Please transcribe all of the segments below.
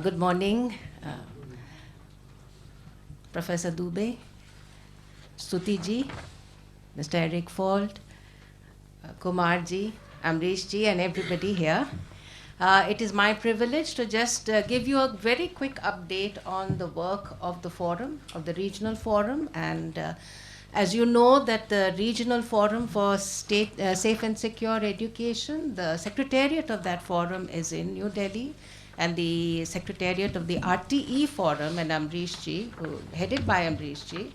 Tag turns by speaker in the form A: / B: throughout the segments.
A: Good morning, Professor Dubey, Stuti ji, Mr. Eric Fold, Kumar ji, Amrish ji, and everybody here. It is my privilege to just give you a very quick update on the work of the forum, of the regional forum. And as you know, that the regional forum for safe and secure education, the secretariat of that forum is in New Delhi, and the secretariat of the RTE forum, and Amrish ji, headed by Amrish ji,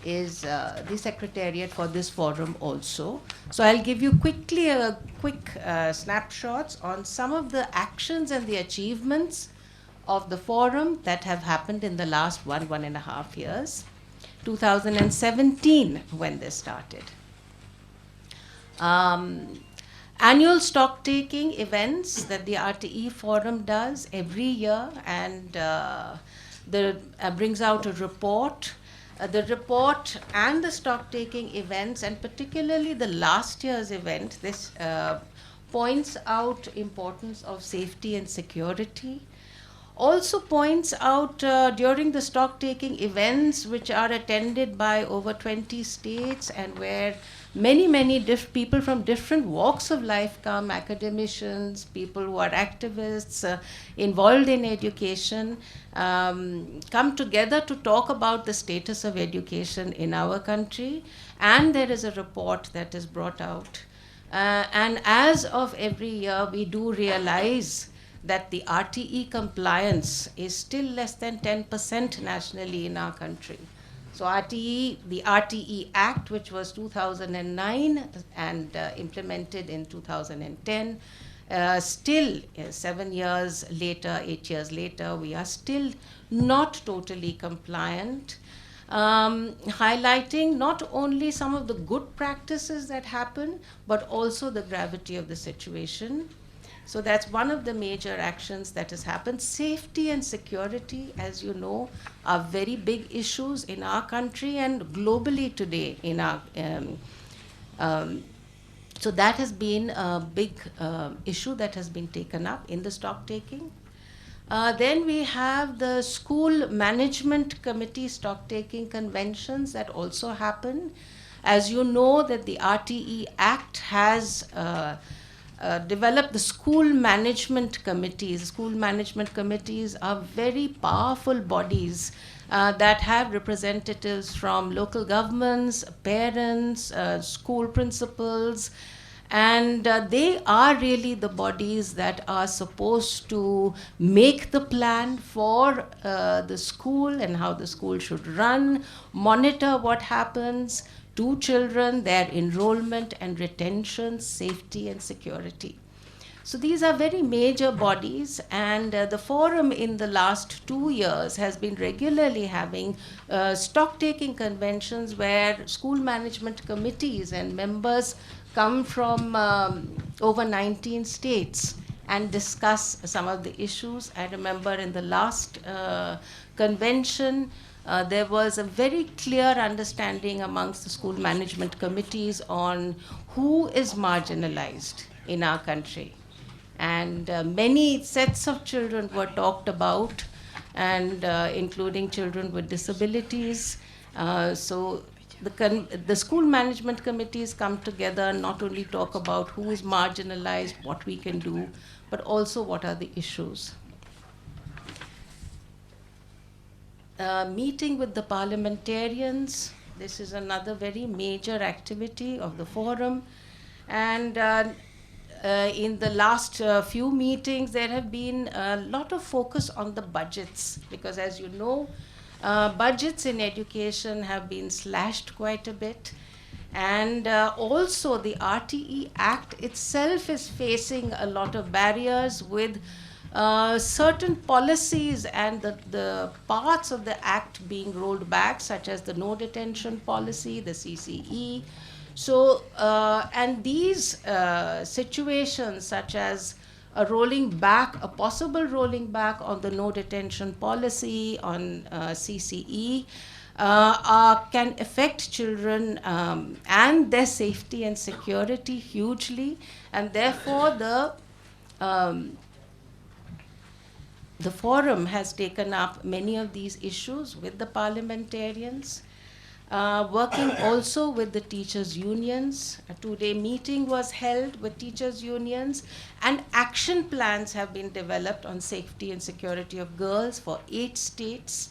A: is the secretariat for this forum also. So I'll give you quickly a quick snapshots on some of the actions and the achievements of the forum that have happened in the last 1.5 years. 2017 when they started. Annual stock taking events that the RTE forum does every year, and brings out a report. The report and the stock taking events, and particularly the last year's event, this points out importance of safety and security. Also points out during the stock taking events, which are attended by over 20 states and where many people from different walks of life come, academicians, people who are activists, involved in education, come together to talk about the status of education in our country. And there is a report that is brought out. And as of every year, we do realize that the RTE compliance is still less than 10% nationally in our country. So RTE, the RTE Act, which was 2009 and implemented in 2010, still 7 years later, 8 years later, we are still not totally compliant. Highlighting not only some of the good practices that happen, but also the gravity of the situation. So that's one of the major actions that has happened. Safety and security, as you know, are very big issues in our country and globally today in our so that has been a big issue that has been taken up in the stock taking. Then we have the school management committee stock taking conventions that also happen. As you know, that the RTE Act has developed the school management committees. School management committees are very powerful bodies that have representatives from local governments, parents, school principals, and they are really the bodies that are supposed to make the plan for the school and how the school should run, monitor what happens to children, their enrollment and retention, safety and security. So these are very major bodies, and the forum in the last 2 years has been regularly having stock-taking conventions where school management committees and members come from over 19 states and discuss some of the issues. I remember in the last convention, there was a very clear understanding amongst the school management committees on who is marginalized in our country. And many sets of children were talked about, and including children with disabilities. So the school management committees come together, not only talk about who is marginalized, what we can do, but also what are the issues. Meeting with the parliamentarians, this is another very major activity of the forum. And in the last few meetings, there have been a lot of focus on the budgets, because as you know, budgets in education have been slashed quite a bit. And also the RTE Act itself is facing a lot of barriers with certain policies and the parts of the act being rolled back, such as the no detention policy, the CCE. So, and these situations, such as a possible rolling back on the no detention policy, on CCE, can affect children and their safety and security hugely, and therefore The forum has taken up many of these issues with the parliamentarians, working also with the teachers' unions. A two-day meeting was held with teachers' unions, and action plans have been developed on safety and security of girls for 8 states.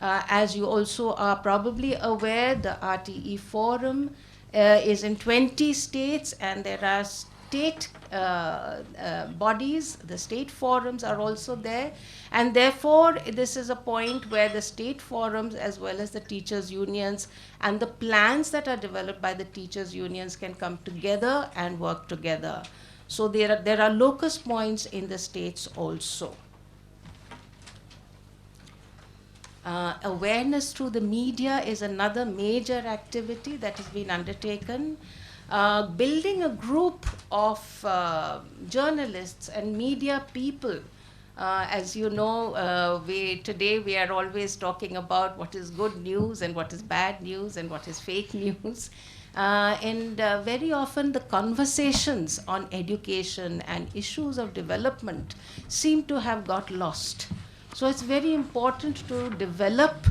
A: As you also are probably aware, the RTE Forum is in 20 states, and there are state bodies, the state forums are also there, and therefore this is a point where the state forums as well as the teachers unions and the plans that are developed by the teachers unions can come together and work together. So there are locus points in the states also. Awareness through the media is another major activity that has been undertaken. Building a group of journalists and media people. As you know, today we are always talking about what is good news and what is bad news and what is fake news. And very often the conversations on education and issues of development seem to have got lost. So it's very important to develop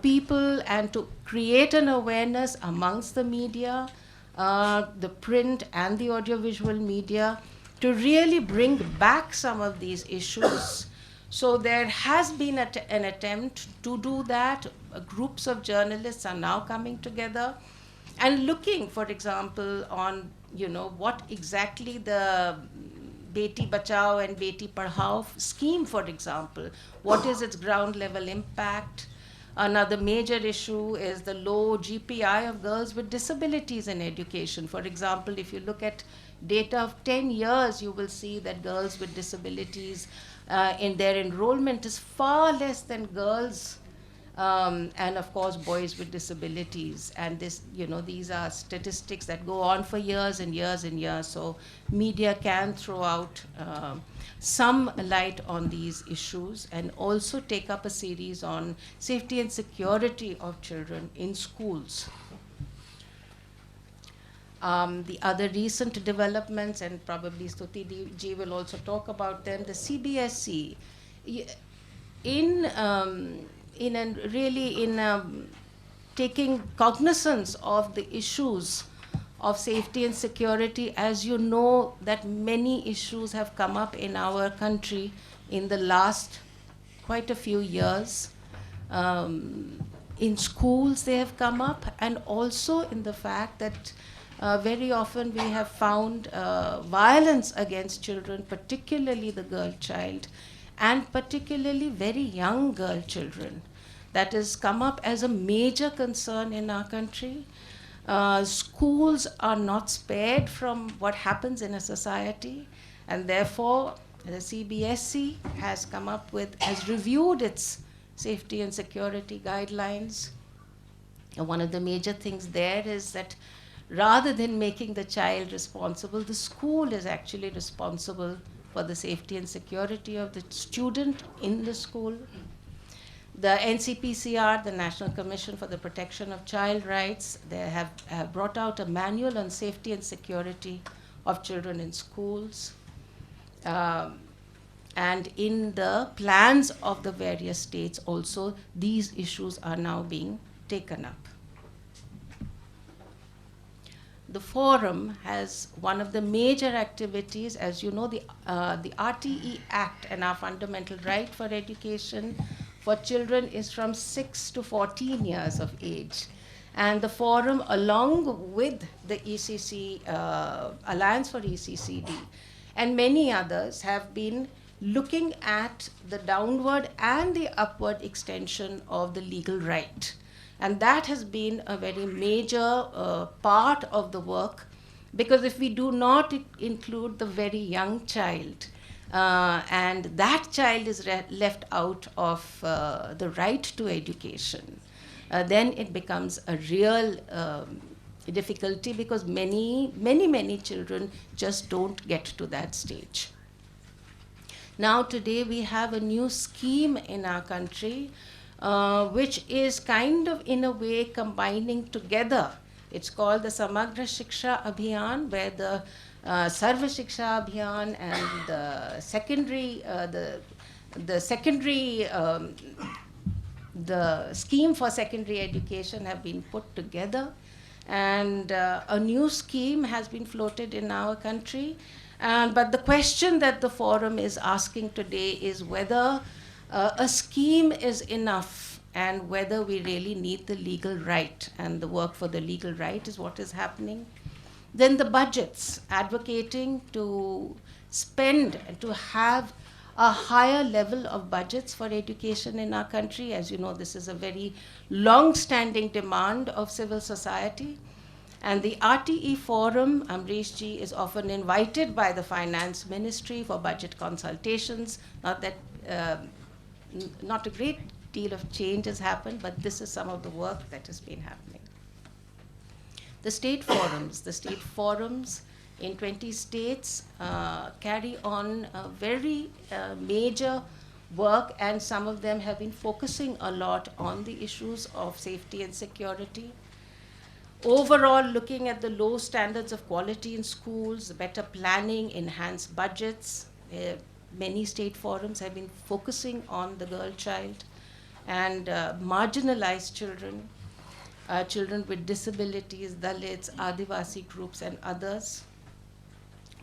A: people and to create an awareness amongst the media, the print and the audiovisual media, to really bring back some of these issues. So there has been an attempt to do that. Groups of journalists are now coming together and looking, for example, on what exactly the Beti Bachao and Beti Padhao scheme, for example, what is its ground level impact. Another major issue is the low GPI of girls with disabilities in education. For example, if you look at data of 10 years, you will see that girls with disabilities in their enrollment is far less than girls and of course boys with disabilities. And these are statistics that go on for years and years and years. So media can throw out some light on these issues and also take up a series on safety and security of children in schools. The other recent developments, and probably Stuti ji will also talk about them, the CBSE, in taking cognizance of the issues of safety and security. As you know, that many issues have come up in our country in the last quite a few years. In schools they have come up, and also in the fact that very often we have found violence against children, particularly the girl child, and particularly very young girl children. That has come up as a major concern in our country. Schools are not spared from what happens in a society, and therefore the CBSE has reviewed its safety and security guidelines. And one of the major things there is that rather than making the child responsible, the school is actually responsible for the safety and security of the student in the school. The NCPCR, the National Commission for the Protection of Child Rights, they have brought out a manual on safety and security of children in schools. And in the plans of the various states also, these issues are now being taken up. The forum has one of the major activities. As you know, the RTE Act and our fundamental right for education for children is from 6 to 14 years of age. And the forum, along with the ECC, Alliance for ECCD, and many others, have been looking at the downward and the upward extension of the legal right. And that has been a very major part of the work, because if we do not include the very young child, and that child is left out of the right to education, then it becomes a real difficulty, because many children just don't get to that stage. Now today we have a new scheme in our country, which is kind of in a way combining together. It's called the Samagra Shiksha Abhiyan, where the Sarva Shiksha Abhiyan and the secondary, the the secondary, the scheme for secondary education have been put together, and a new scheme has been floated in our country. But the question that the forum is asking today is whether a scheme is enough and whether we really need the legal right, and the work for the legal right is what is happening. Then the budgets, advocating to spend and to have a higher level of budgets for education in our country. As you know, this is a very long-standing demand of civil society. And the RTE Forum, Amrish ji is often invited by the Finance Ministry for budget consultations. Not that, not a great deal of change has happened, but this is some of the work that has been happening. The state forums in 20 states carry on a very major work, and some of them have been focusing a lot on the issues of safety and security. Overall, looking at the low standards of quality in schools, better planning, enhanced budgets. Many state forums have been focusing on the girl child and marginalized children, children with disabilities, Dalits, Adivasi groups, and others.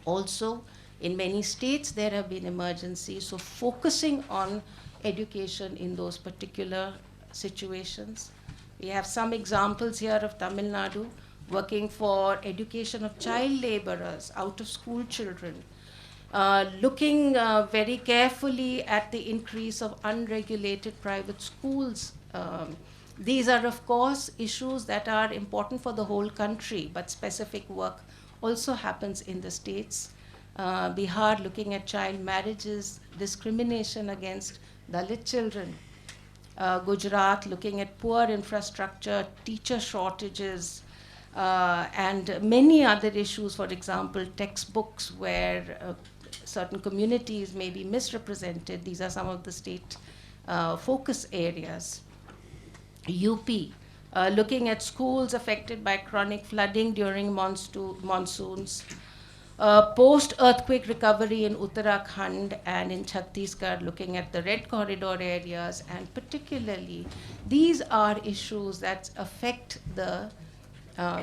A: Also, in many states, there have been emergencies, so focusing on education in those particular situations. We have some examples here of Tamil Nadu working for education of child laborers, out of school children, looking very carefully at the increase of unregulated private schools. These are, of course, issues that are important for the whole country, but specific work also happens in the states. Bihar looking at child marriages, discrimination against Dalit children. Gujarat looking at poor infrastructure, teacher shortages, and many other issues, for example, textbooks where certain communities may be misrepresented. These are some of the state focus areas. UP, looking at schools affected by chronic flooding during monsoons. Post-earthquake recovery in Uttarakhand and in Chhattisgarh, looking at the Red Corridor areas, and particularly these are issues that affect the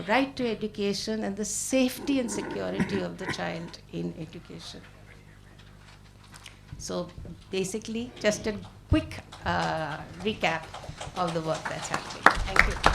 A: right to education and the safety and security of the child in education. So basically, just a quick recap of the work that's happening. Thank you.